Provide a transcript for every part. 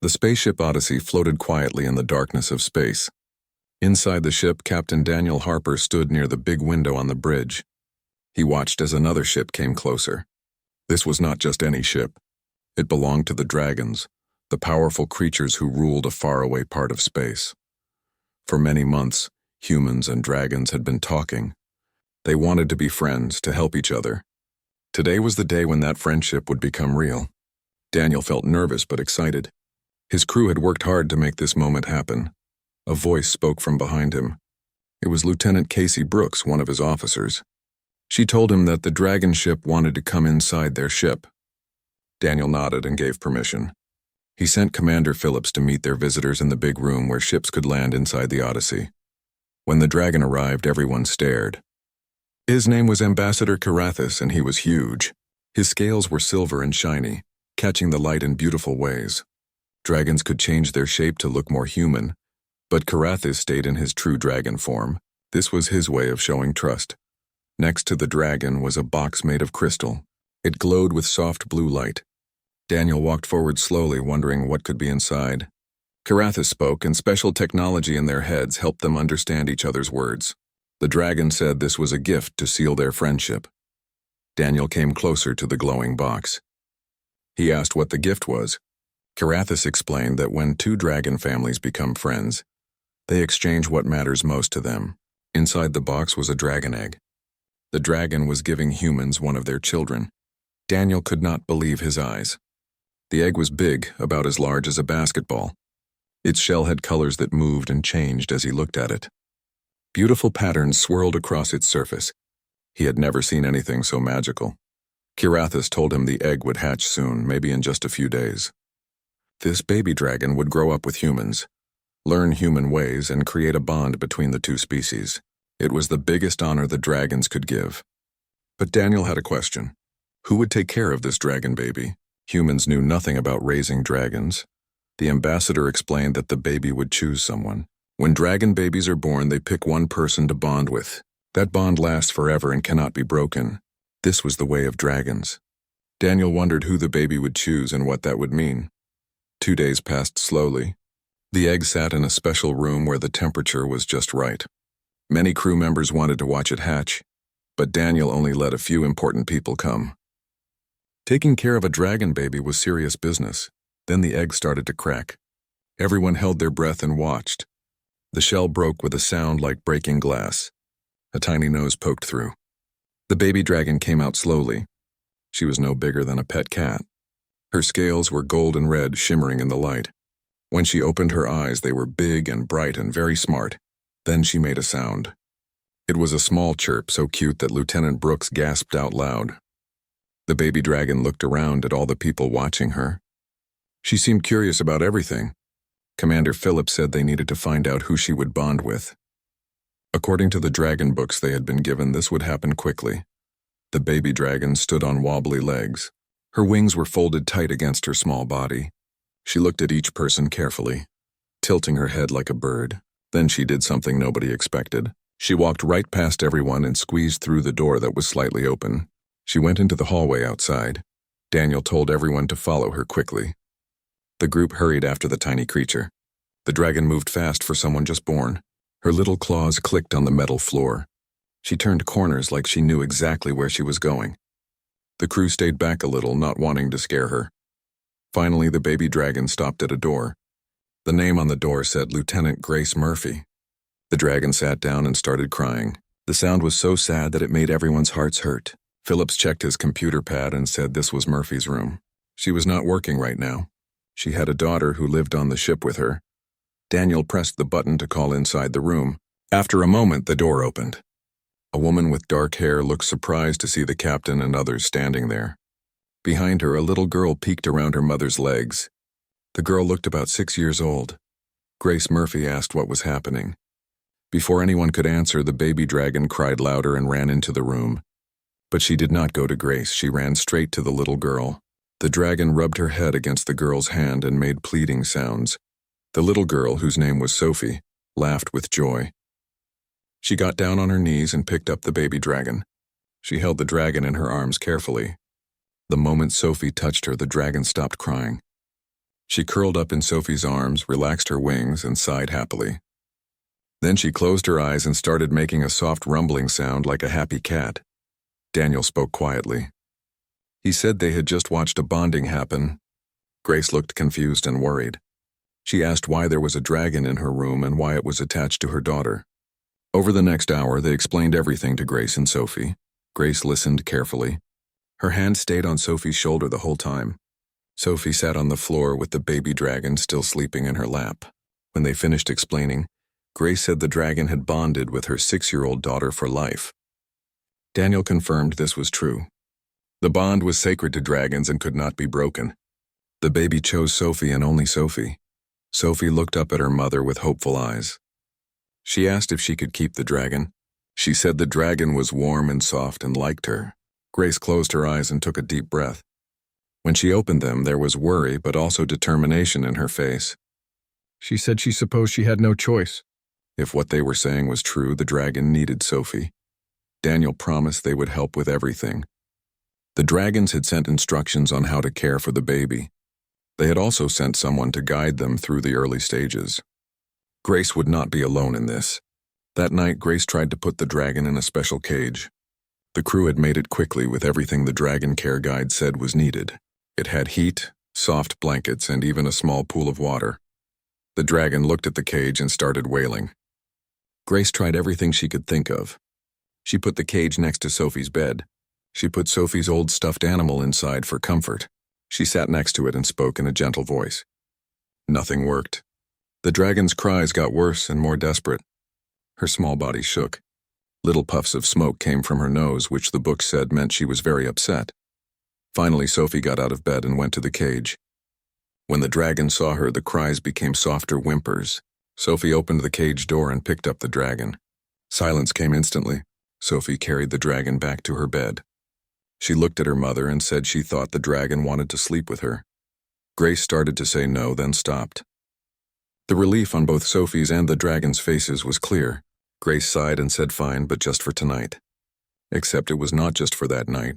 The spaceship Odyssey floated quietly in the darkness of space. Inside the ship, Captain Daniel Harper stood near the big window on the bridge. He watched as another ship came closer. This was not just any ship. It belonged to the dragons, the powerful creatures who ruled a faraway part of space. For many months, humans and dragons had been talking. They wanted to be friends, to help each other. Today was the day when that friendship would become real. Daniel felt nervous but excited. His crew had worked hard to make this moment happen. A voice spoke from behind him. It was Lieutenant Casey Brooks, one of his officers. She told him that the dragon ship wanted to come inside their ship. Daniel nodded and gave permission. He sent Commander Phillips to meet their visitors in the big room where ships could land inside the Odyssey. When the dragon arrived, everyone stared. His name was Ambassador Carathis, and he was huge. His scales were silver and shiny, catching the light in beautiful ways. Dragons could change their shape to look more human, but Carathis stayed in his true dragon form. This was his way of showing trust. Next to the dragon was a box made of crystal. It glowed with soft blue light. Daniel walked forward slowly, wondering what could be inside. Carathis spoke, and special technology in their heads helped them understand each other's words. The dragon said this was a gift to seal their friendship. Daniel came closer to the glowing box. He asked what the gift was. Carathis explained that when two dragon families become friends, they exchange what matters most to them. Inside the box was a dragon egg. The dragon was giving humans one of their children. Daniel could not believe his eyes. The egg was big, about as large as a basketball. Its shell had colors that moved and changed as he looked at it. Beautiful patterns swirled across its surface. He had never seen anything so magical. Carathis told him the egg would hatch soon, maybe in just a few days. This baby dragon would grow up with humans, learn human ways, and create a bond between the two species. It was the biggest honor the dragons could give. But Daniel had a question. Who would take care of this dragon baby? Humans knew nothing about raising dragons. The ambassador explained that the baby would choose someone. When dragon babies are born, they pick one person to bond with. That bond lasts forever and cannot be broken. This was the way of dragons. Daniel wondered who the baby would choose and what that would mean. 2 days passed slowly. The egg sat in a special room where the temperature was just right. Many crew members wanted to watch it hatch, but Daniel only let a few important people come. Taking care of a dragon baby was serious business. Then the egg started to crack. Everyone held their breath and watched. The shell broke with a sound like breaking glass. A tiny nose poked through. The baby dragon came out slowly. She was no bigger than a pet cat. Her scales were golden red, shimmering in the light. When she opened her eyes, they were big and bright and very smart. Then she made a sound. It was a small chirp, so cute that Lieutenant Brooks gasped out loud. The baby dragon looked around at all the people watching her. She seemed curious about everything. Commander Phillips said they needed to find out who she would bond with. According to the dragon books they had been given, this would happen quickly. The baby dragon stood on wobbly legs. Her wings were folded tight against her small body. She looked at each person carefully, tilting her head like a bird. Then she did something nobody expected. She walked right past everyone and squeezed through the door that was slightly open. She went into the hallway outside. Daniel told everyone to follow her quickly. The group hurried after the tiny creature. The dragon moved fast for someone just born. Her little claws clicked on the metal floor. She turned corners like she knew exactly where she was going. The crew stayed back a little, not wanting to scare her. Finally, the baby dragon stopped at a door. The name on the door said Lieutenant Grace Murphy. The dragon sat down and started crying. The sound was so sad that it made everyone's hearts hurt. Phillips checked his computer pad and said this was Murphy's room. She was not working right now. She had a daughter who lived on the ship with her. Daniel pressed the button to call inside the room. After a moment, the door opened. A woman with dark hair looked surprised to see the captain and others standing there. Behind her, a little girl peeked around her mother's legs. The girl looked about 6 years old. Grace Murphy asked what was happening. Before anyone could answer, the baby dragon cried louder and ran into the room. But she did not go to Grace. She ran straight to the little girl. The dragon rubbed her head against the girl's hand and made pleading sounds. The little girl, whose name was Sophie, laughed with joy. She got down on her knees and picked up the baby dragon. She held the dragon in her arms carefully. The moment Sophie touched her, the dragon stopped crying. She curled up in Sophie's arms, relaxed her wings, and sighed happily. Then she closed her eyes and started making a soft rumbling sound like a happy cat. Daniel spoke quietly. He said they had just watched a bonding happen. Grace looked confused and worried. She asked why there was a dragon in her room and why it was attached to her daughter. Over the next hour, they explained everything to Grace and Sophie. Grace listened carefully. Her hand stayed on Sophie's shoulder the whole time. Sophie sat on the floor with the baby dragon still sleeping in her lap. When they finished explaining, Grace said the dragon had bonded with her 6-year-old daughter for life. Daniel confirmed this was true. The bond was sacred to dragons and could not be broken. The baby chose Sophie and only Sophie. Sophie looked up at her mother with hopeful eyes. She asked if she could keep the dragon. She said the dragon was warm and soft and liked her. Grace closed her eyes and took a deep breath. When she opened them, there was worry but also determination in her face. She said she supposed she had no choice. If what they were saying was true, the dragon needed Sophie. Daniel promised they would help with everything. The dragons had sent instructions on how to care for the baby. They had also sent someone to guide them through the early stages. Grace would not be alone in this. That night, Grace tried to put the dragon in a special cage. The crew had made it quickly with everything the dragon care guide said was needed. It had heat, soft blankets, and even a small pool of water. The dragon looked at the cage and started wailing. Grace tried everything she could think of. She put the cage next to Sophie's bed. She put Sophie's old stuffed animal inside for comfort. She sat next to it and spoke in a gentle voice. Nothing worked. The dragon's cries got worse and more desperate. Her small body shook. Little puffs of smoke came from her nose, which the book said meant she was very upset. Finally, Sophie got out of bed and went to the cage. When the dragon saw her, the cries became softer whimpers. Sophie opened the cage door and picked up the dragon. Silence came instantly. Sophie carried the dragon back to her bed. She looked at her mother and said she thought the dragon wanted to sleep with her. Grace started to say no, then stopped. The relief on both Sophie's and the dragon's faces was clear. Grace sighed and said fine, but just for tonight. Except it was not just for that night.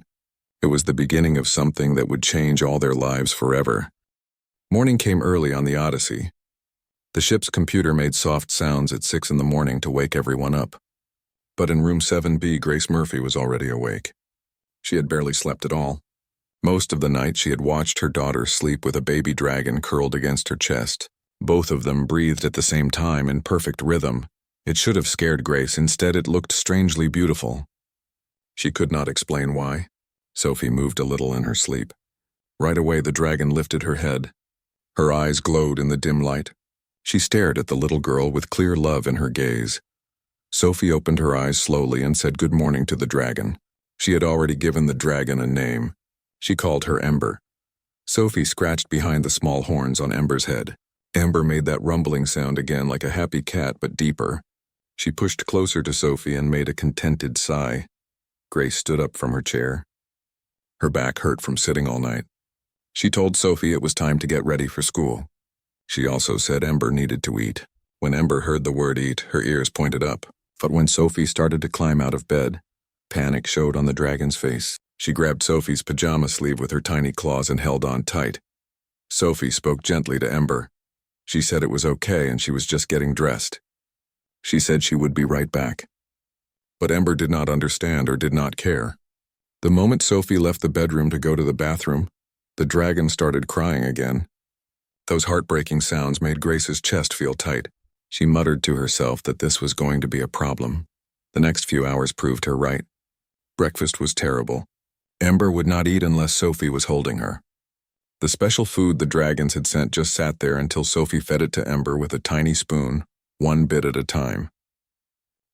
It was the beginning of something that would change all their lives forever. Morning came early on the Odyssey. The ship's computer made soft sounds at 6 in the morning to wake everyone up. But in room 7B, Grace Murphy was already awake. She had barely slept at all. Most of the night she had watched her daughter sleep with a baby dragon curled against her chest. Both of them breathed at the same time in perfect rhythm. It should have scared Grace. Instead, it looked strangely beautiful. She could not explain why. Sophie moved a little in her sleep. Right away, the dragon lifted her head. Her eyes glowed in the dim light. She stared at the little girl with clear love in her gaze. Sophie opened her eyes slowly and said good morning to the dragon. She had already given the dragon a name. She called her Ember. Sophie scratched behind the small horns on Ember's head. Ember made that rumbling sound again like a happy cat, but deeper. She pushed closer to Sophie and made a contented sigh. Grace stood up from her chair. Her back hurt from sitting all night. She told Sophie it was time to get ready for school. She also said Ember needed to eat. When Ember heard the word eat, her ears pointed up. But when Sophie started to climb out of bed, panic showed on the dragon's face. She grabbed Sophie's pajama sleeve with her tiny claws and held on tight. Sophie spoke gently to Ember. She said it was okay and she was just getting dressed. She said she would be right back. But Ember did not understand or did not care. The moment Sophie left the bedroom to go to the bathroom, the dragon started crying again. Those heartbreaking sounds made Grace's chest feel tight. She muttered to herself that this was going to be a problem. The next few hours proved her right. Breakfast was terrible. Ember would not eat unless Sophie was holding her. The special food the dragons had sent just sat there until Sophie fed it to Ember with a tiny spoon, one bit at a time.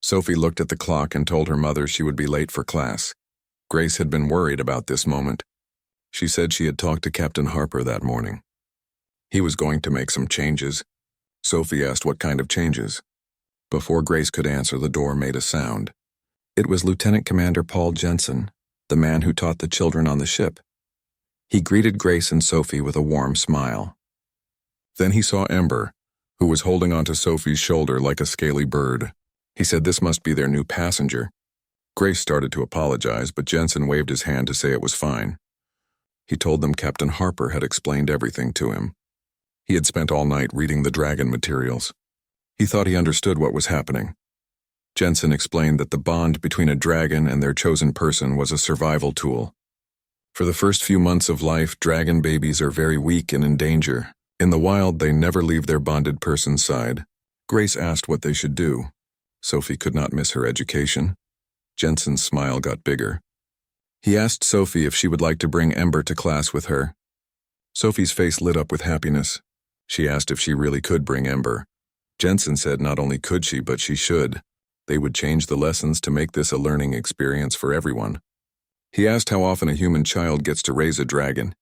Sophie looked at the clock and told her mother she would be late for class. Grace had been worried about this moment. She said she had talked to Captain Harper that morning. He was going to make some changes. Sophie asked what kind of changes. Before Grace could answer, the door made a sound. It was Lieutenant Commander Paul Jensen, the man who taught the children on the ship. He greeted Grace and Sophie with a warm smile. Then he saw Ember, who was holding onto Sophie's shoulder like a scaly bird. He said this must be their new passenger. Grace started to apologize, but Jensen waved his hand to say it was fine. He told them Captain Harper had explained everything to him. He had spent all night reading the dragon materials. He thought he understood what was happening. Jensen explained that the bond between a dragon and their chosen person was a survival tool. For the first few months of life, dragon babies are very weak and in danger. In the wild, they never leave their bonded person's side. Grace asked what they should do. Sophie could not miss her education. Jensen's smile got bigger. He asked Sophie if she would like to bring Ember to class with her. Sophie's face lit up with happiness. She asked if she really could bring Ember. Jensen said not only could she, but she should. They would change the lessons to make this a learning experience for everyone. He asked how often a human child gets to raise a dragon.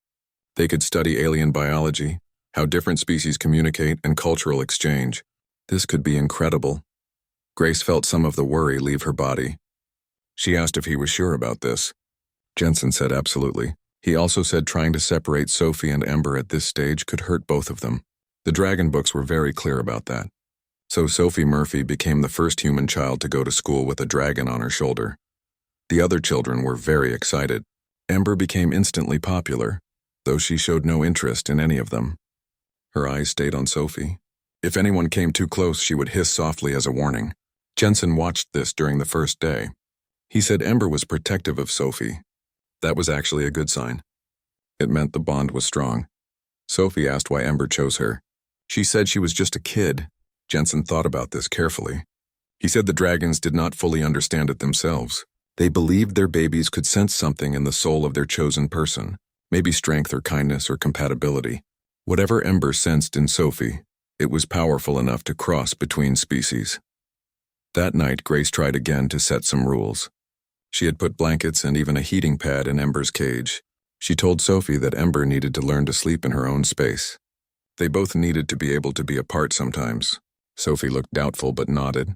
They could study alien biology, how different species communicate, and cultural exchange. This could be incredible. Grace felt some of the worry leave her body. She asked if he was sure about this. Jensen said absolutely. He also said trying to separate Sophie and Ember at this stage could hurt both of them. The dragon books were very clear about that. So Sophie Murphy became the first human child to go to school with a dragon on her shoulder. The other children were very excited. Ember became instantly popular, though she showed no interest in any of them. Her eyes stayed on Sophie. If anyone came too close, she would hiss softly as a warning. Jensen watched this during the first day. He said Ember was protective of Sophie. That was actually a good sign. It meant the bond was strong. Sophie asked why Ember chose her. She said she was just a kid. Jensen thought about this carefully. He said the dragons did not fully understand it themselves. They believed their babies could sense something in the soul of their chosen person, maybe strength or kindness or compatibility. Whatever Ember sensed in Sophie, it was powerful enough to cross between species. That night, Grace tried again to set some rules. She had put blankets and even a heating pad in Ember's cage. She told Sophie that Ember needed to learn to sleep in her own space. They both needed to be able to be apart sometimes. Sophie looked doubtful but nodded.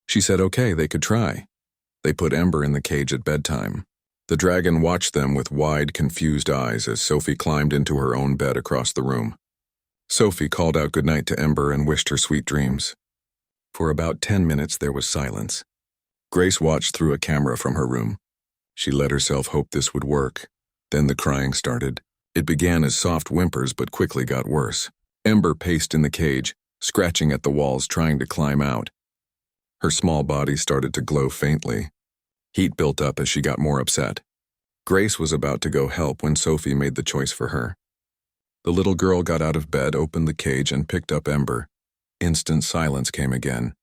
She said okay, they could try. They put Ember in the cage at bedtime. The dragon watched them with wide, confused eyes as Sophie climbed into her own bed across the room. Sophie called out goodnight to Ember and wished her sweet dreams. For about 10 minutes there was silence. Grace watched through a camera from her room. She let herself hope this would work. Then the crying started. It began as soft whimpers but quickly got worse. Ember paced in the cage, scratching at the walls trying to climb out. Her small body started to glow faintly. Heat built up as she got more upset. Grace was about to go help when Sophie made the choice for her. The little girl got out of bed, opened the cage, and picked up Ember. Instant silence came again.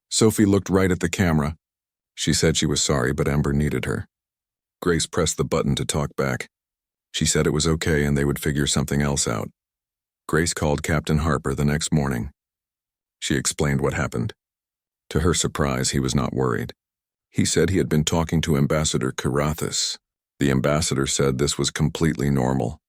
Sophie looked right at the camera. She said she was sorry, but Ember needed her. Grace pressed the button to talk back. She said it was okay and they would figure something else out. Grace called Captain Harper the next morning. She explained what happened. To her surprise, he was not worried. He said he had been talking to Ambassador Karathis. The ambassador said this was completely normal.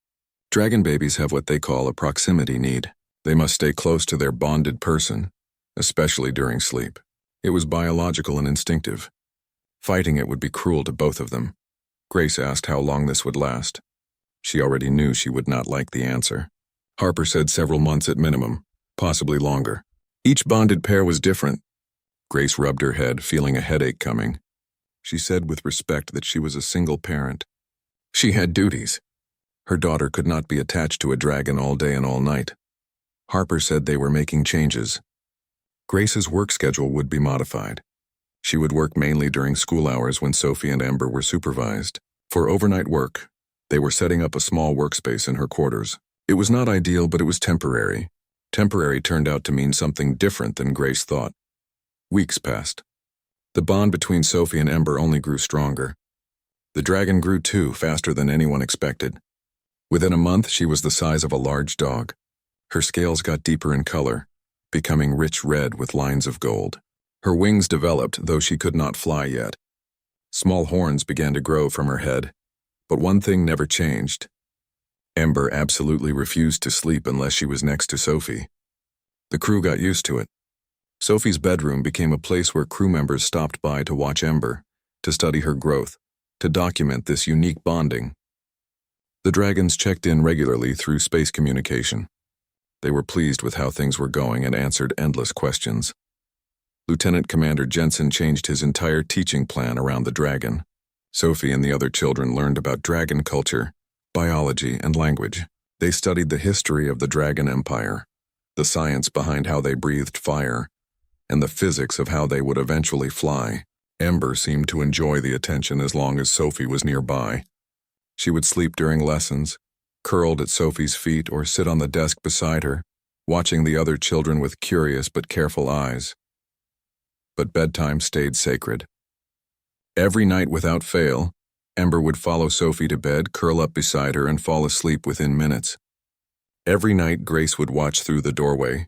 Dragon babies have what they call a proximity need. They must stay close to their bonded person, especially during sleep. It was biological and instinctive. Fighting it would be cruel to both of them. Grace asked how long this would last. She already knew she would not like the answer. Harper said several months at minimum, possibly longer. Each bonded pair was different. Grace rubbed her head, feeling a headache coming. She said with respect that she was a single parent. She had duties. Her daughter could not be attached to a dragon all day and all night. Harper said they were making changes. Grace's work schedule would be modified. She would work mainly during school hours when Sophie and Ember were supervised. For overnight work, they were setting up a small workspace in her quarters. It was not ideal, but it was temporary. Temporary turned out to mean something different than Grace thought. Weeks passed. The bond between Sophie and Ember only grew stronger. The dragon grew too, faster than anyone expected. Within a month, she was the size of a large dog. Her scales got deeper in color, becoming rich red with lines of gold. Her wings developed, though she could not fly yet. Small horns began to grow from her head, but one thing never changed. Ember absolutely refused to sleep unless she was next to Sophie. The crew got used to it. Sophie's bedroom became a place where crew members stopped by to watch Ember, to study her growth, to document this unique bonding. The dragons checked in regularly through space communication. They were pleased with how things were going and answered endless questions. Lieutenant Commander Jensen changed his entire teaching plan around the dragon. Sophie and the other children learned about dragon culture, biology, and language. They studied the history of the Dragon Empire. the science behind how they breathed fire, and the physics of how they would eventually fly. Ember seemed to enjoy the attention as long as Sophie was nearby. She would sleep during lessons, curled at Sophie's feet or sit on the desk beside her, watching the other children with curious but careful eyes. But bedtime stayed sacred. Every night without fail, Ember would follow Sophie to bed, curl up beside her, and fall asleep within minutes. Every night Grace would watch through the doorway,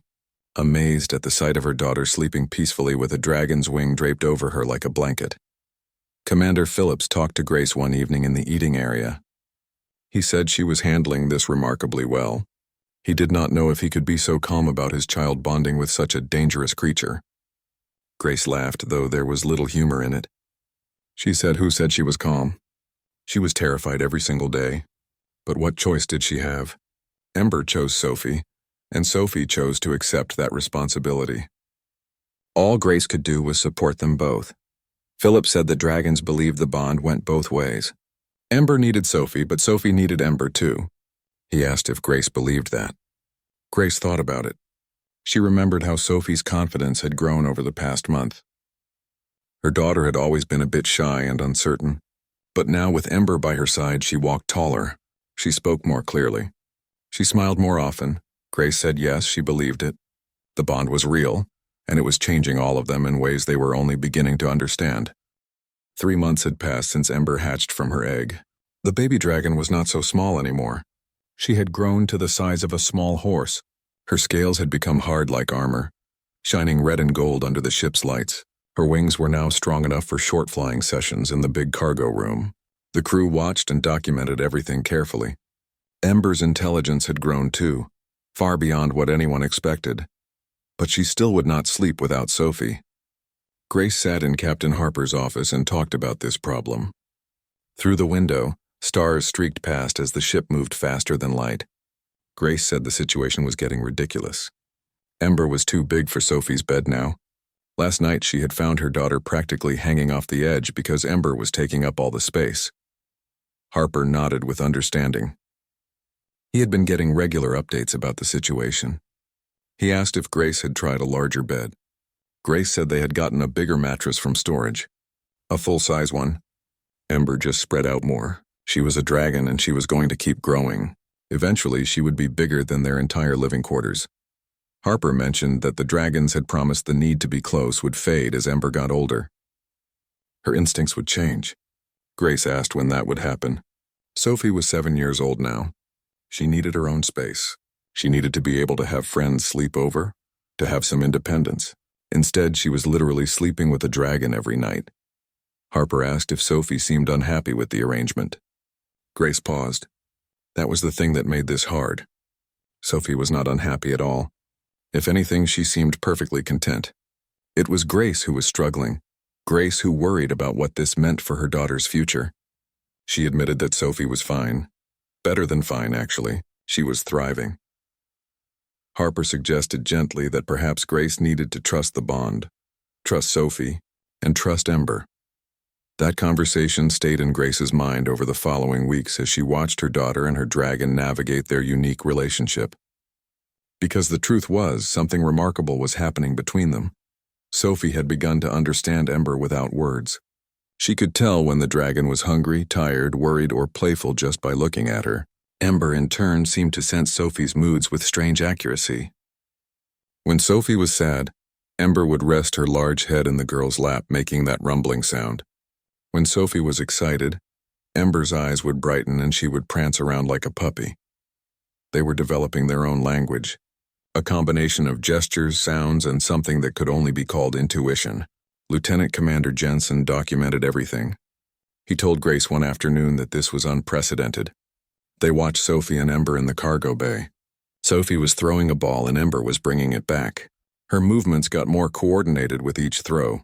amazed at the sight of her daughter sleeping peacefully with a dragon's wing draped over her like a blanket. Commander Phillips talked to Grace one evening in the eating area. He said she was handling this remarkably well. He did not know if he could be so calm about his child bonding with such a dangerous creature. Grace laughed, though there was little humor in it. She said, "Who said she was calm? She was terrified every single day. But what choice did she have? Ember chose Sophie, and Sophie chose to accept that responsibility." All Grace could do was support them both. Philip said that dragons believed the bond went both ways. Ember needed Sophie, but Sophie needed Ember too. He asked if Grace believed that. Grace thought about it. She remembered how Sophie's confidence had grown over the past month. Her daughter had always been a bit shy and uncertain, but now with Ember by her side she walked taller. She spoke more clearly. She smiled more often. Grace said yes, she believed it. The bond was real, and it was changing all of them in ways they were only beginning to understand. 3 months had passed since Ember hatched from her egg. The baby dragon was not so small anymore. She had grown to the size of a small horse. Her scales had become hard like armor, shining red and gold under the ship's lights. Her wings were now strong enough for short flying sessions in the big cargo room. The crew watched and documented everything carefully. Ember's intelligence had grown too, far beyond what anyone expected. But she still would not sleep without Sophie. Grace sat in Captain Harper's office and talked about this problem. Through the window, stars streaked past as the ship moved faster than light. Grace said the situation was getting ridiculous. Ember was too big for Sophie's bed now. Last night she had found her daughter practically hanging off the edge because Ember was taking up all the space. Harper nodded with understanding. He had been getting regular updates about the situation. He asked if Grace had tried a larger bed. Grace said they had gotten a bigger mattress from storage. A full-size one. Ember just spread out more. She was a dragon and she was going to keep growing. Eventually she would be bigger than their entire living quarters. Harper mentioned that the dragons had promised the need to be close would fade as Ember got older. Her instincts would change. Grace asked when that would happen. Sophie was 7 years old now. She needed her own space. She needed to be able to have friends sleep over, to have some independence. Instead, she was literally sleeping with a dragon every night. Harper asked if Sophie seemed unhappy with the arrangement. Grace paused. That was the thing that made this hard. Sophie was not unhappy at all. If anything, she seemed perfectly content. It was Grace who was struggling. Grace who worried about what this meant for her daughter's future. She admitted that Sophie was fine. Better than fine, actually. She was thriving. Harper suggested gently that perhaps Grace needed to trust the bond, trust Sophie, and trust Ember. That conversation stayed in Grace's mind over the following weeks as she watched her daughter and her dragon navigate their unique relationship. Because the truth was, something remarkable was happening between them. Sophie had begun to understand Ember without words. She could tell when the dragon was hungry, tired, worried, or playful just by looking at her. Ember, in turn, seemed to sense Sophie's moods with strange accuracy. When Sophie was sad, Ember would rest her large head in the girl's lap, making that rumbling sound. When Sophie was excited, Ember's eyes would brighten and she would prance around like a puppy. They were developing their own language, a combination of gestures, sounds, and something that could only be called intuition. Lieutenant Commander Jensen documented everything. He told Grace one afternoon that this was unprecedented. They watched Sophie and Ember in the cargo bay. Sophie was throwing a ball and Ember was bringing it back. Her movements got more coordinated with each throw.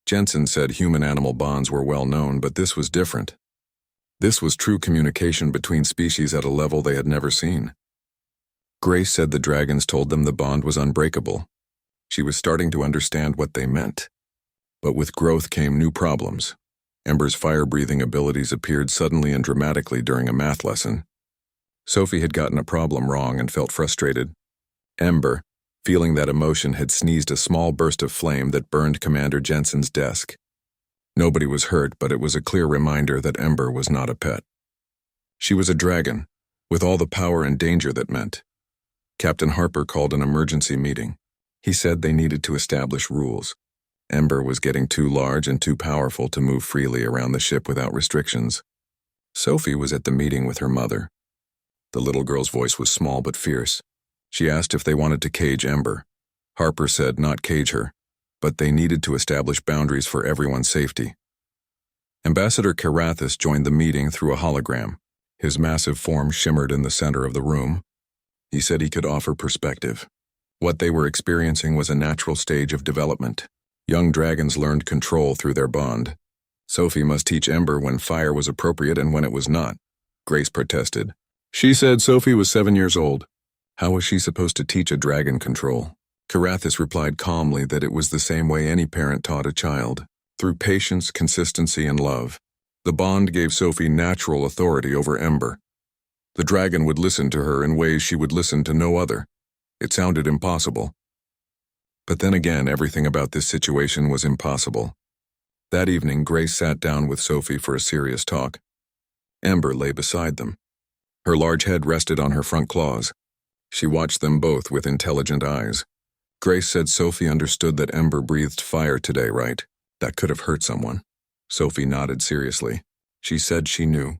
Jensen said human-animal bonds were well known, but this was different. This was true communication between species at a level they had never seen. Grace said the dragons told them the bond was unbreakable. She was starting to understand what they meant. But with growth came new problems. Ember's fire-breathing abilities appeared suddenly and dramatically during a math lesson. Sophie had gotten a problem wrong and felt frustrated. Ember, Feeling that emotion had sneezed a small burst of flame that burned Commander Jensen's desk. Nobody was hurt, but it was a clear reminder that Ember was not a pet. She was a dragon, with all the power and danger that meant. Captain Harper called an emergency meeting. He said they needed to establish rules. Ember was getting too large and too powerful to move freely around the ship without restrictions. Sophie was at the meeting with her mother. The little girl's voice was small but fierce. She asked if they wanted to cage Ember. Harper said not cage her, but they needed to establish boundaries for everyone's safety. Ambassador Carathis joined the meeting through a hologram. His massive form shimmered in the center of the room. He said he could offer perspective. What they were experiencing was a natural stage of development. Young dragons learned control through their bond. Sophie must teach Ember when fire was appropriate and when it was not. Grace protested. She said Sophie was 7 years old. How was she supposed to teach a dragon control? Carathis replied calmly that it was the same way any parent taught a child, through patience, consistency, and love. The bond gave Sophie natural authority over Ember. The dragon would listen to her in ways she would listen to no other. It sounded impossible. But then again, everything about this situation was impossible. That evening, Grace sat down with Sophie for a serious talk. Ember lay beside them. Her large head rested on her front claws. She watched them both with intelligent eyes. Grace said Sophie understood that Ember breathed fire today, right? That could have hurt someone. Sophie nodded seriously. She said she knew.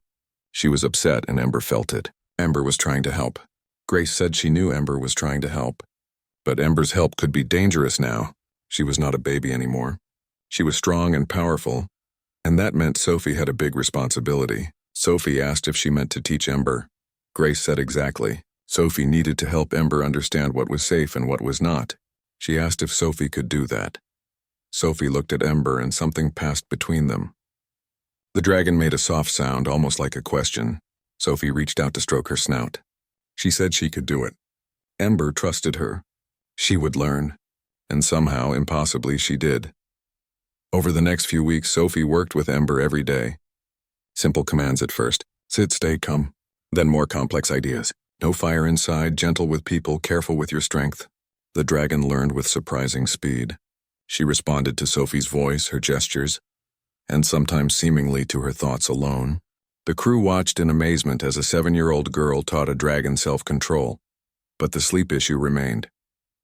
She was upset and Ember felt it. Ember was trying to help. Grace said she knew Ember was trying to help. But Ember's help could be dangerous now. She was not a baby anymore. She was strong and powerful, and that meant Sophie had a big responsibility. Sophie asked if she meant to teach Ember. Grace said exactly. Sophie needed to help Ember understand what was safe and what was not. She asked if Sophie could do that. Sophie looked at Ember and something passed between them. The dragon made a soft sound, almost like a question. Sophie reached out to stroke her snout. She said she could do it. Ember trusted her. She would learn. And somehow, impossibly, she did. Over the next few weeks, Sophie worked with Ember every day. Simple commands at first. Sit, stay, come. Then more complex ideas. No fire inside, gentle with people, careful with your strength. The dragon learned with surprising speed. She responded to Sophie's voice, her gestures, and sometimes seemingly to her thoughts alone. The crew watched in amazement as a 7-year-old girl taught a dragon self-control. But the sleep issue remained.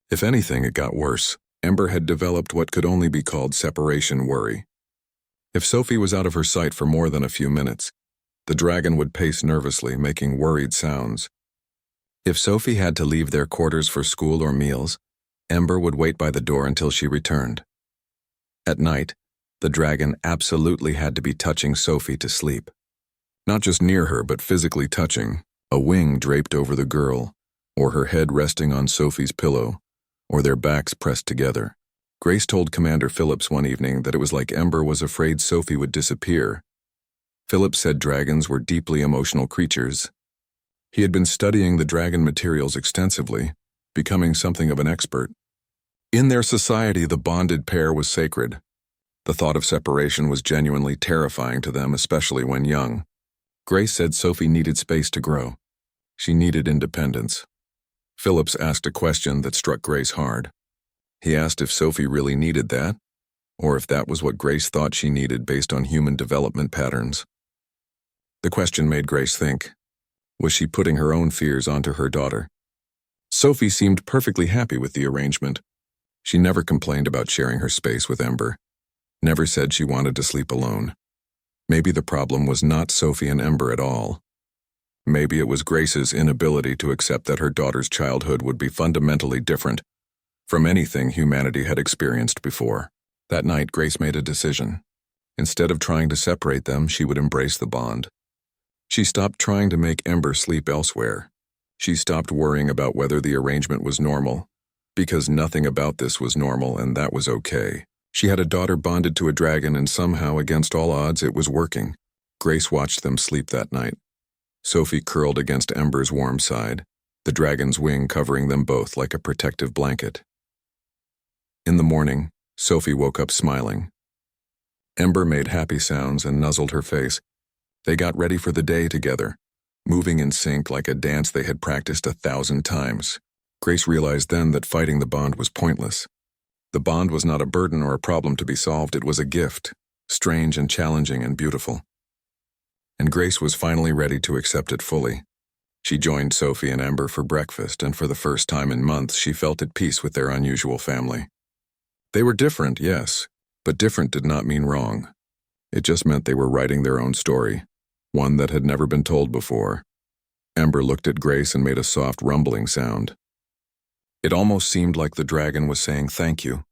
If anything, it got worse. Ember had developed what could only be called separation worry. If Sophie was out of her sight for more than a few minutes, the dragon would pace nervously, making worried sounds. If Sophie had to leave their quarters for school or meals, Ember would wait by the door until she returned. At night, the dragon absolutely had to be touching Sophie to sleep. Not just near her, but physically touching, a wing draped over the girl, or her head resting on Sophie's pillow, or their backs pressed together. Grace told Commander Phillips one evening that it was like Ember was afraid Sophie would disappear. Phillips said dragons were deeply emotional creatures. He had been studying the dragon materials extensively, becoming something of an expert. In their society, the bonded pair was sacred. The thought of separation was genuinely terrifying to them, especially when young. Grace said Sophie needed space to grow. She needed independence. Phillips asked a question that struck Grace hard. He asked if Sophie really needed that, or if that was what Grace thought she needed based on human development patterns. The question made Grace think. Was she putting her own fears onto her daughter? Sophie seemed perfectly happy with the arrangement. She never complained about sharing her space with Ember. Never said she wanted to sleep alone. Maybe the problem was not Sophie and Ember at all. Maybe it was Grace's inability to accept that her daughter's childhood would be fundamentally different from anything humanity had experienced before. That night, Grace made a decision. Instead of trying to separate them, she would embrace the bond. She stopped trying to make Ember sleep elsewhere. She stopped worrying about whether the arrangement was normal, because nothing about this was normal and that was okay. She had a daughter bonded to a dragon and somehow, against all odds, it was working. Grace watched them sleep that night. Sophie curled against Ember's warm side, the dragon's wing covering them both like a protective blanket. In the morning, Sophie woke up smiling. Ember made happy sounds and nuzzled her face. They got ready for the day together, moving in sync like a dance they had practiced 1,000 times. Grace realized then that fighting the bond was pointless. The bond was not a burden or a problem to be solved, it was a gift, strange and challenging and beautiful. And Grace was finally ready to accept it fully. She joined Sophie and Ember for breakfast, and for the first time in months she felt at peace with their unusual family. They were different, yes, but different did not mean wrong. It just meant they were writing their own story, one that had never been told before. Ember looked at Grace and made a soft rumbling sound. It almost seemed like the dragon was saying thank you.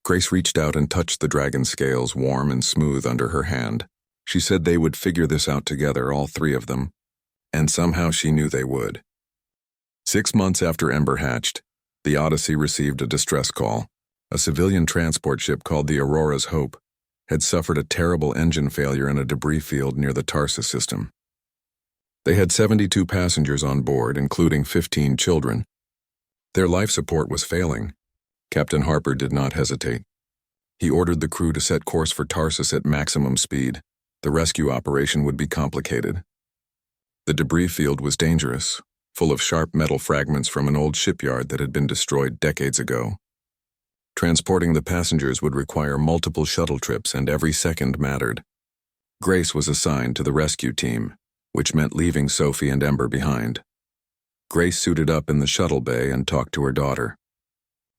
Grace reached out and touched the dragon's scales, warm and smooth, under her hand. She said they would figure this out together, all three of them, and somehow she knew they would. 6 months after Ember hatched, the Odyssey received a distress call. A civilian transport ship called the Aurora's Hope had suffered a terrible engine failure in a debris field near the Tarsus system. They had 72 passengers on board, including 15 children. Their life support was failing. Captain Harper did not hesitate. He ordered the crew to set course for Tarsus at maximum speed. The rescue operation would be complicated. The debris field was dangerous, full of sharp metal fragments from an old shipyard that had been destroyed decades ago. Transporting the passengers would require multiple shuttle trips, and every second mattered. Grace was assigned to the rescue team, which meant leaving Sophie and Ember behind. Grace suited up in the shuttle bay and talked to her daughter.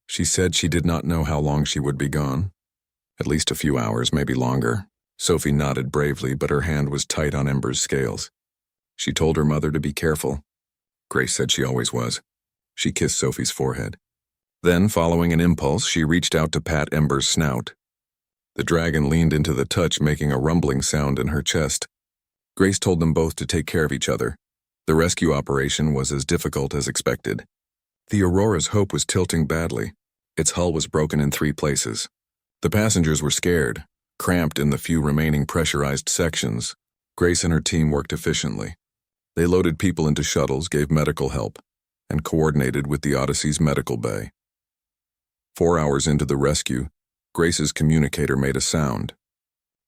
She said she did not know how long she would be gone. At least a few hours, maybe longer. Sophie nodded bravely, but her hand was tight on Ember's scales. She told her mother to be careful. Grace said she always was. She kissed Sophie's forehead. Then, following an impulse, she reached out to pat Ember's snout. The dragon leaned into the touch, making a rumbling sound in her chest. Grace told them both to take care of each other. The rescue operation was as difficult as expected. The Aurora's Hope was tilting badly. Its hull was broken in 3 places. The passengers were scared, cramped in the few remaining pressurized sections. Grace and her team worked efficiently. They loaded people into shuttles, gave medical help, and coordinated with the Odyssey's medical bay. 4 hours into the rescue, Grace's communicator made a sound.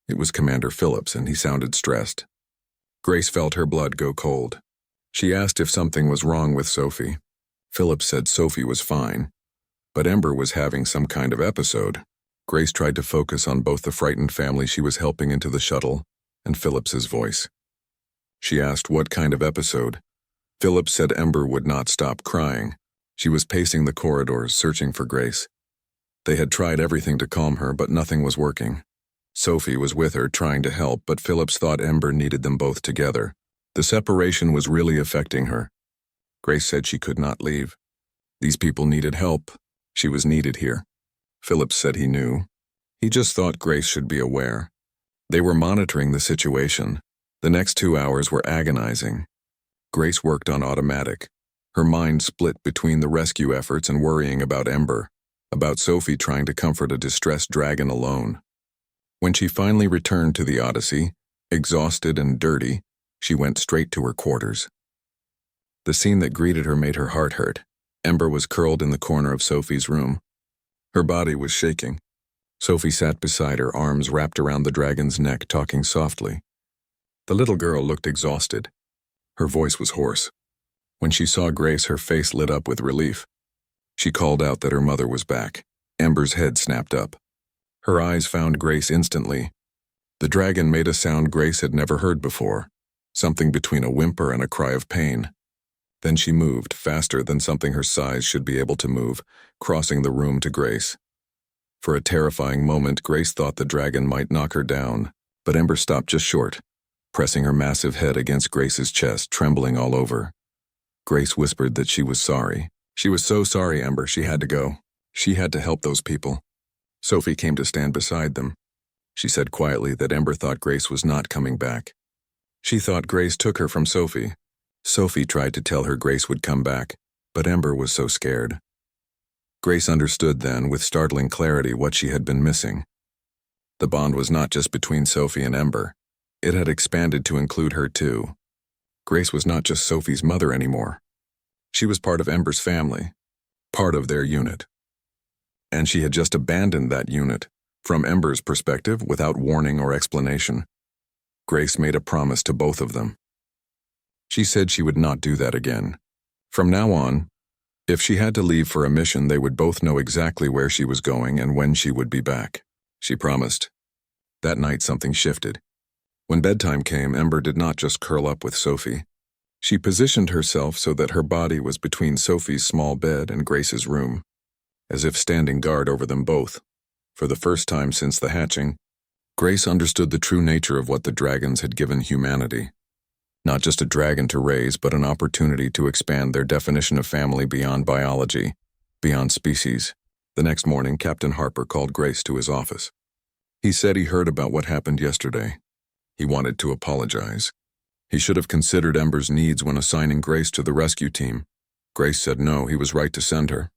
It was Commander Phillips, and he sounded stressed. Grace felt her blood go cold. She asked if something was wrong with Sophie. Phillips said Sophie was fine, but Ember was having some kind of episode. Grace tried to focus on both the frightened family she was helping into the shuttle and Phillips's voice. She asked what kind of episode. Phillips said Ember would not stop crying. She was pacing the corridors, searching for Grace. They had tried everything to calm her, but nothing was working. Sophie was with her, trying to help, but Phillips thought Ember needed them both together. The separation was really affecting her. Grace said she could not leave. These people needed help. She was needed here. Phillips said he knew. He just thought Grace should be aware. They were monitoring the situation. The next 2 hours were agonizing. Grace worked on automatic. Her mind split between the rescue efforts and worrying about Ember, about Sophie trying to comfort a distressed dragon alone. When she finally returned to the Odyssey, exhausted and dirty, she went straight to her quarters. The scene that greeted her made her heart hurt. Ember was curled in the corner of Sophie's room. Her body was shaking. Sophie sat beside her, arms wrapped around the dragon's neck, talking softly. The little girl looked exhausted. Her voice was hoarse. When she saw Grace, her face lit up with relief. She called out that her mother was back. Ember's head snapped up. Her eyes found Grace instantly. The dragon made a sound Grace had never heard before, something between a whimper and a cry of pain. Then she moved, faster than something her size should be able to move, crossing the room to Grace. For a terrifying moment, Grace thought the dragon might knock her down, but Ember stopped just short, pressing her massive head against Grace's chest, trembling all over. Grace whispered that she was sorry. She was so sorry, Ember. She had to go. She had to help those people. Sophie came to stand beside them. She said quietly that Ember thought Grace was not coming back. She thought Grace took her from Sophie. Sophie tried to tell her Grace would come back, but Ember was so scared. Grace understood then, with startling clarity, what she had been missing. The bond was not just between Sophie and Ember. It had expanded to include her too. Grace was not just Sophie's mother anymore. She was part of Ember's family, part of their unit. And she had just abandoned that unit, from Ember's perspective, without warning or explanation. Grace made a promise to both of them. She said she would not do that again. From now on, If she had to leave for a mission, they would both know exactly where she was going and when she would be back. She promised. That night something shifted. When bedtime came, Ember did not just curl up with Sophie. She positioned herself so that her body was between Sophie's small bed and Grace's room, as if standing guard over them both. For the first time since the hatching, Grace understood the true nature of what the dragons had given humanity. Not just a dragon to raise, but an opportunity to expand their definition of family beyond biology, beyond species. The next morning, Captain Harper called Grace to his office. He said he heard about what happened yesterday. He wanted to apologize. He should have considered Ember's needs when assigning Grace to the rescue team. Grace said no, he was right to send her.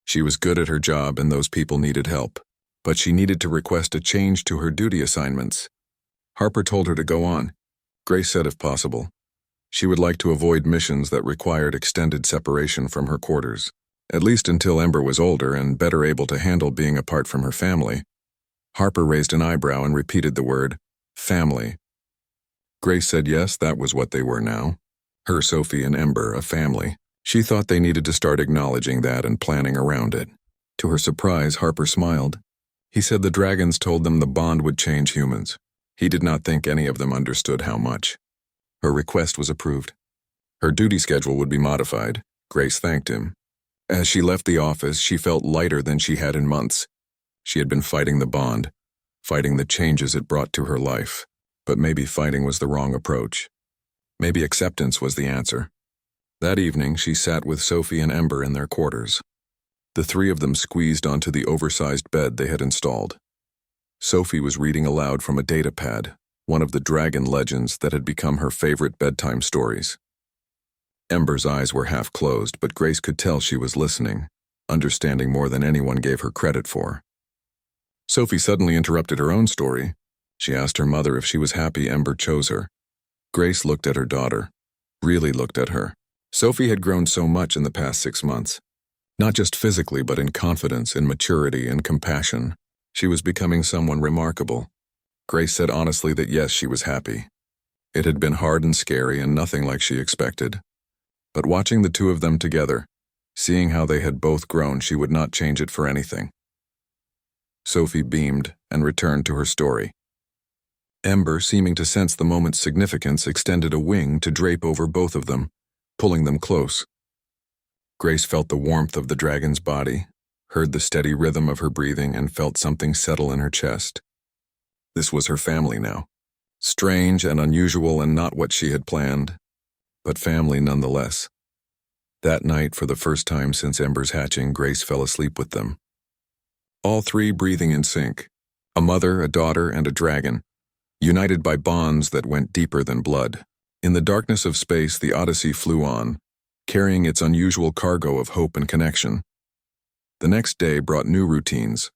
She was good at her job and those people needed help, but she needed to request a change to her duty assignments. Harper told her to go on. Grace said if possible, she would like to avoid missions that required extended separation from her quarters, at least until Ember was older and better able to handle being apart from her family. Harper raised an eyebrow and repeated the word, family. Grace said yes, that was what they were now. Her, Sophie, and Ember, a family. She thought they needed to start acknowledging that and planning around it. To her surprise, Harper smiled. He said the dragons told them the bond would change humans. He did not think any of them understood how much. Her request was approved. Her duty schedule would be modified. Grace thanked him. As she left the office, she felt lighter than she had in months. She had been fighting the bond, fighting the changes it brought to her life. But maybe fighting was the wrong approach. Maybe acceptance was the answer. That evening, she sat with Sophie and Ember in their quarters. The three of them squeezed onto the oversized bed they had installed. Sophie was reading aloud from a datapad, one of the dragon legends that had become her favorite bedtime stories. Ember's eyes were half closed, but Grace could tell she was listening, understanding more than anyone gave her credit for. Sophie suddenly interrupted her own story. She asked her mother if she was happy Ember chose her. Grace looked at her daughter, really looked at her. Sophie had grown so much in the past 6 months. Not just physically, but in confidence, in maturity, and compassion. She was becoming someone remarkable. Grace said honestly that yes, she was happy. It had been hard and scary and nothing like she expected. But watching the two of them together, seeing how they had both grown, she would not change it for anything. Sophie beamed and returned to her story. Ember, seeming to sense the moment's significance, extended a wing to drape over both of them, pulling them close. Grace felt the warmth of the dragon's body, heard the steady rhythm of her breathing, and felt something settle in her chest. This was her family now. Strange and unusual and not what she had planned, but family nonetheless. That night, for the first time since Ember's hatching, Grace fell asleep with them. All three breathing in sync, a mother, a daughter, and a dragon, united by bonds that went deeper than blood. In the darkness of space, the Odyssey flew on, carrying its unusual cargo of hope and connection. The next day brought new routines.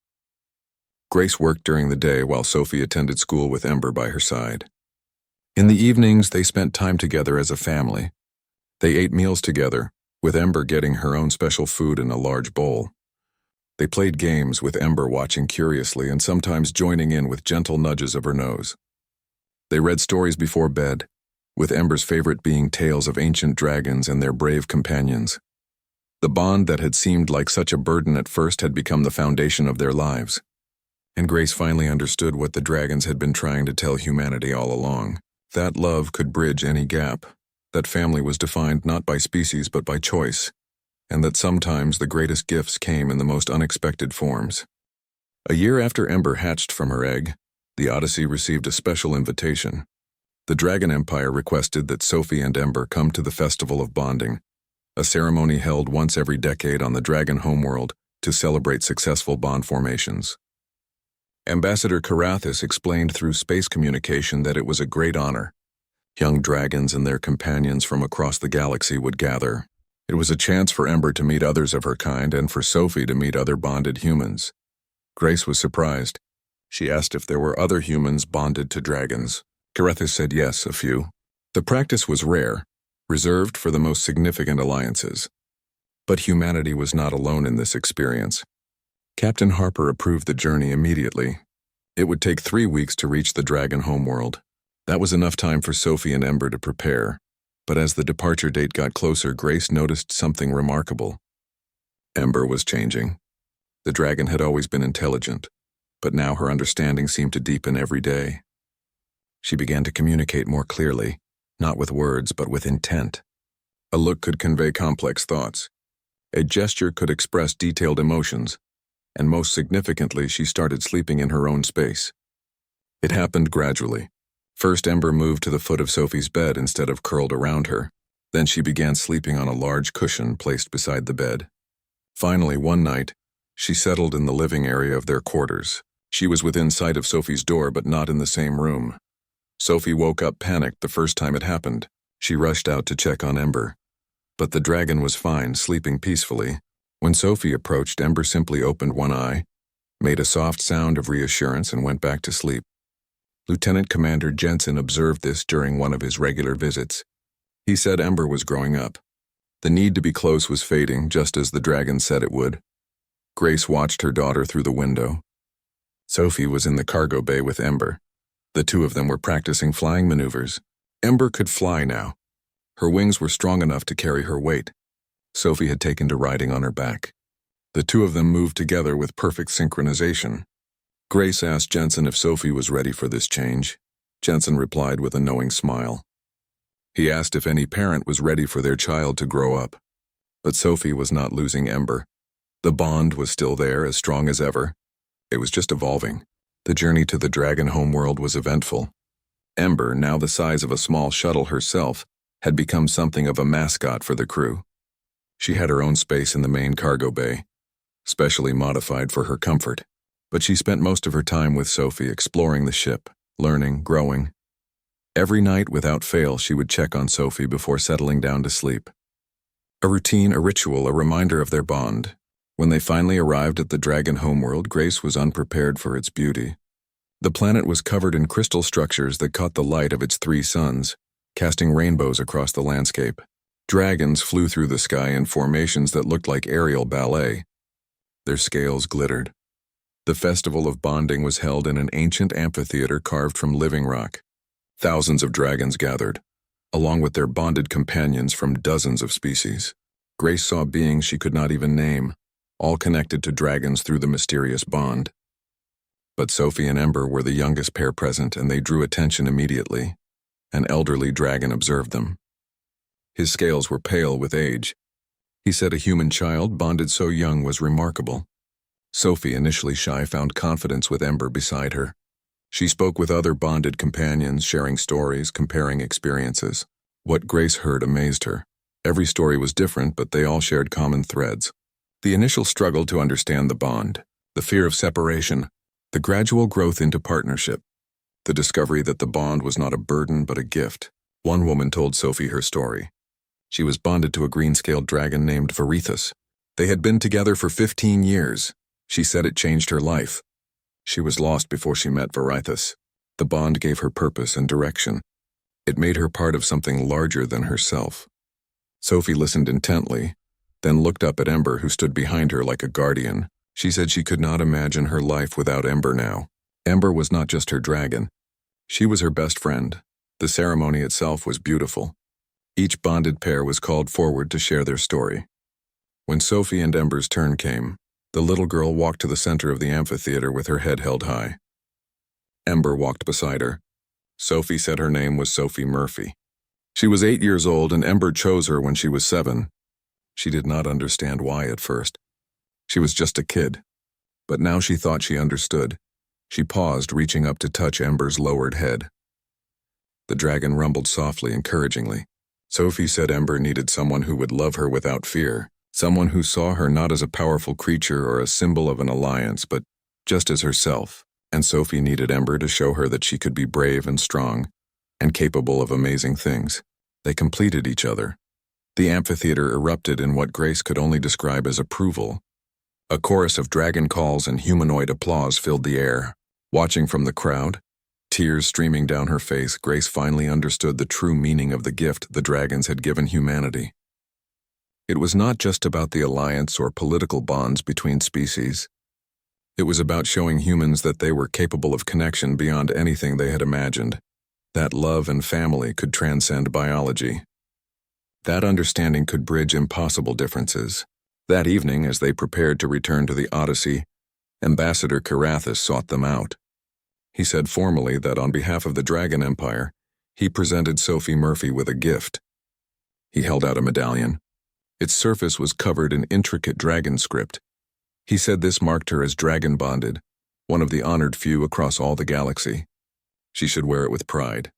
Grace worked during the day while Sophie attended school with Ember by her side. In the evenings, they spent time together as a family. They ate meals together, with Ember getting her own special food in a large bowl. They played games, with Ember watching curiously and sometimes joining in with gentle nudges of her nose. They read stories before bed, with Ember's favorite being tales of ancient dragons and their brave companions. The bond that had seemed like such a burden at first had become the foundation of their lives. And Grace finally understood what the dragons had been trying to tell humanity all along. That love could bridge any gap, that family was defined not by species but by choice, and that sometimes the greatest gifts came in the most unexpected forms. A year after Ember hatched from her egg, the Odyssey received a special invitation. The Dragon Empire requested that Sophie and Ember come to the Festival of Bonding, a ceremony held once every decade on the Dragon homeworld to celebrate successful bond formations. Ambassador Carathis explained through space communication that it was a great honor. Young dragons and their companions from across the galaxy would gather. It was a chance for Ember to meet others of her kind and for Sophie to meet other bonded humans. Grace was surprised. She asked if there were other humans bonded to dragons. Carathis said yes, a few. The practice was rare, reserved for the most significant alliances. But humanity was not alone in this experience. Captain Harper approved the journey immediately. It would take 3 weeks to reach the Dragon homeworld. That was enough time for Sophie and Ember to prepare. But as the departure date got closer, Grace noticed something remarkable. Ember was changing. The dragon had always been intelligent, but now her understanding seemed to deepen every day. She began to communicate more clearly, not with words but with intent. A look could convey complex thoughts. A gesture could express detailed emotions, and most significantly, she started sleeping in her own space. It happened gradually. First, Ember moved to the foot of Sophie's bed instead of curled around her. Then she began sleeping on a large cushion placed beside the bed. Finally, one night, she settled in the living area of their quarters. She was within sight of Sophie's door but not in the same room. Sophie woke up panicked the first time it happened. She rushed out to check on Ember. But the dragon was fine, sleeping peacefully. When Sophie approached, Ember simply opened one eye, made a soft sound of reassurance, and went back to sleep. Lieutenant Commander Jensen observed this during one of his regular visits. He said Ember was growing up. The need to be close was fading, just as the dragon said it would. Grace watched her daughter through the window. Sophie was in the cargo bay with Ember. The two of them were practicing flying maneuvers. Ember could fly now. Her wings were strong enough to carry her weight. Sophie had taken to riding on her back. The two of them moved together with perfect synchronization. Grace asked Jensen if Sophie was ready for this change. Jensen replied with a knowing smile. He asked if any parent was ready for their child to grow up. But Sophie was not losing Ember. The bond was still there, as strong as ever. It was just evolving. The journey to the dragon homeworld was eventful. Ember, now the size of a small shuttle herself, had become something of a mascot for the crew. She had her own space in the main cargo bay, specially modified for her comfort. But she spent most of her time with Sophie, exploring the ship, learning, growing. Every night, without fail, she would check on Sophie before settling down to sleep. A routine, a ritual, a reminder of their bond. When they finally arrived at the dragon homeworld, Grace was unprepared for its beauty. The planet was covered in crystal structures that caught the light of its 3 suns, casting rainbows across the landscape. Dragons flew through the sky in formations that looked like aerial ballet. Their scales glittered. The festival of bonding was held in an ancient amphitheater carved from living rock. Thousands of dragons gathered, along with their bonded companions from dozens of species. Grace saw beings she could not even name, all connected to dragons through the mysterious bond. But Sophie and Ember were the youngest pair present, and they drew attention immediately. An elderly dragon observed them. His scales were pale with age. He said a human child bonded so young was remarkable. Sophie, initially shy, found confidence with Ember beside her. She spoke with other bonded companions, sharing stories, comparing experiences. What Grace heard amazed her. Every story was different, but they all shared common threads. The initial struggle to understand the bond, the fear of separation, the gradual growth into partnership, the discovery that the bond was not a burden but a gift. One woman told Sophie her story. She was bonded to a green-scaled dragon named Varithus. They had been together for 15 years. She said it changed her life. She was lost before she met Varithus. The bond gave her purpose and direction. It made her part of something larger than herself. Sophie listened intently, then looked up at Ember, who stood behind her like a guardian. She said she could not imagine her life without Ember now. Ember was not just her dragon. She was her best friend. The ceremony itself was beautiful. Each bonded pair was called forward to share their story. When Sophie and Ember's turn came, the little girl walked to the center of the amphitheater with her head held high. Ember walked beside her. Sophie said her name was Sophie Murphy. She was 8 years old, and Ember chose her when she was 7. She did not understand why at first. She was just a kid. But now she thought she understood. She paused, reaching up to touch Ember's lowered head. The dragon rumbled softly, encouragingly. Sophie said Ember needed someone who would love her without fear, someone who saw her not as a powerful creature or a symbol of an alliance, but just as herself. And Sophie needed Ember to show her that she could be brave and strong, and capable of amazing things. They completed each other. The amphitheater erupted in what Grace could only describe as approval. A chorus of dragon calls and humanoid applause filled the air. Watching from the crowd, tears streaming down her face, Grace finally understood the true meaning of the gift the dragons had given humanity. It was not just about the alliance or political bonds between species. It was about showing humans that they were capable of connection beyond anything they had imagined, that love and family could transcend biology. That understanding could bridge impossible differences. That evening, as they prepared to return to the Odyssey, Ambassador Carathis sought them out. He said formally that on behalf of the Dragon Empire, he presented Sophie Murphy with a gift. He held out a medallion. Its surface was covered in intricate dragon script. He said this marked her as dragon bonded, one of the honored few across all the galaxy. She should wear it with pride.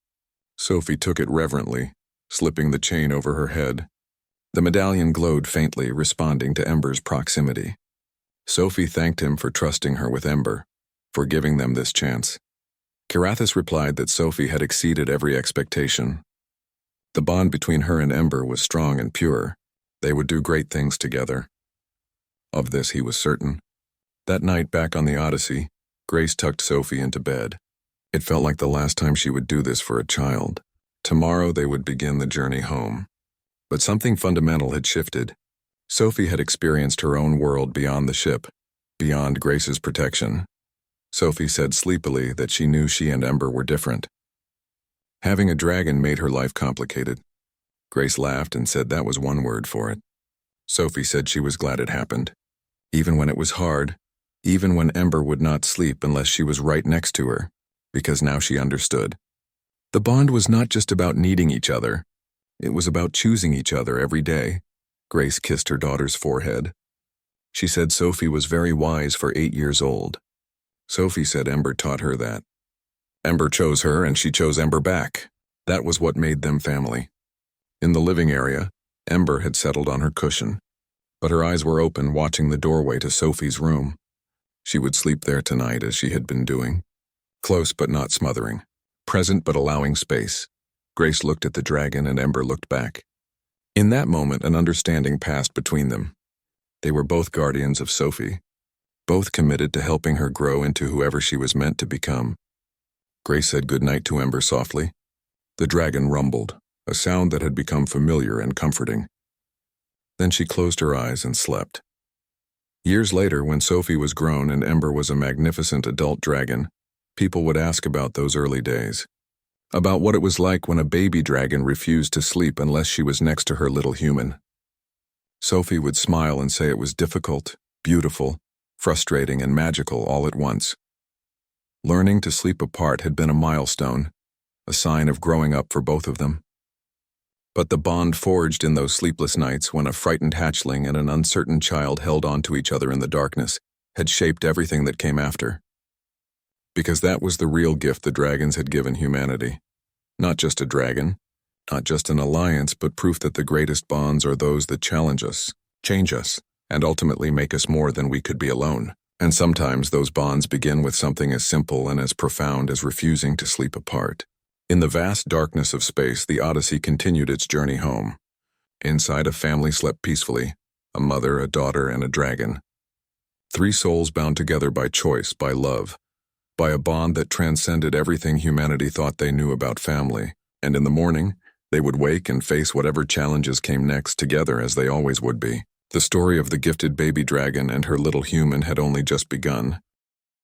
Sophie took it reverently, slipping the chain over her head. The medallion glowed faintly, responding to Ember's proximity. Sophie thanked him for trusting her with Ember, for giving them this chance. Carathis replied that Sophie had exceeded every expectation. The bond between her and Ember was strong and pure. They would do great things together. Of this he was certain. That night back on the Odyssey, Grace tucked Sophie into bed. It felt like the last time she would do this for a child. Tomorrow they would begin the journey home. But something fundamental had shifted. Sophie had experienced her own world beyond the ship, beyond Grace's protection. Sophie said sleepily that she knew she and Ember were different. Having a dragon made her life complicated. Grace laughed and said that was one word for it. Sophie said she was glad it happened. Even when it was hard, even when Ember would not sleep unless she was right next to her, because now she understood. The bond was not just about needing each other. It was about choosing each other every day. Grace kissed her daughter's forehead. She said Sophie was very wise for 8 years old. Sophie said Ember taught her that. Ember chose her and she chose Ember back. That was what made them family. In the living area, Ember had settled on her cushion, but her eyes were open, watching the doorway to Sophie's room. She would sleep there tonight as she had been doing. Close but not smothering. Present but allowing space. Grace looked at the dragon and Ember looked back. In that moment, an understanding passed between them. They were both guardians of Sophie, both committed to helping her grow into whoever she was meant to become. Grace said goodnight to Ember softly. The dragon rumbled, a sound that had become familiar and comforting. Then she closed her eyes and slept. Years later, when Sophie was grown and Ember was a magnificent adult dragon, people would ask about those early days. About what it was like when a baby dragon refused to sleep unless she was next to her little human. Sophie would smile and say it was difficult, beautiful, frustrating, and magical all at once. Learning to sleep apart had been a milestone, a sign of growing up for both of them. But the bond forged in those sleepless nights when a frightened hatchling and an uncertain child held on to each other in the darkness had shaped everything that came after. Because that was the real gift the dragons had given humanity. Not just a dragon, not just an alliance, but proof that the greatest bonds are those that challenge us, change us, and ultimately make us more than we could be alone. And sometimes those bonds begin with something as simple and as profound as refusing to sleep apart. In the vast darkness of space, the Odyssey continued its journey home. Inside, a family slept peacefully, a mother, a daughter, and a dragon. 3 souls bound together by choice, by love, by a bond that transcended everything humanity thought they knew about family. And in the morning, they would wake and face whatever challenges came next together as they always would be. The story of the gifted baby dragon and her little human had only just begun.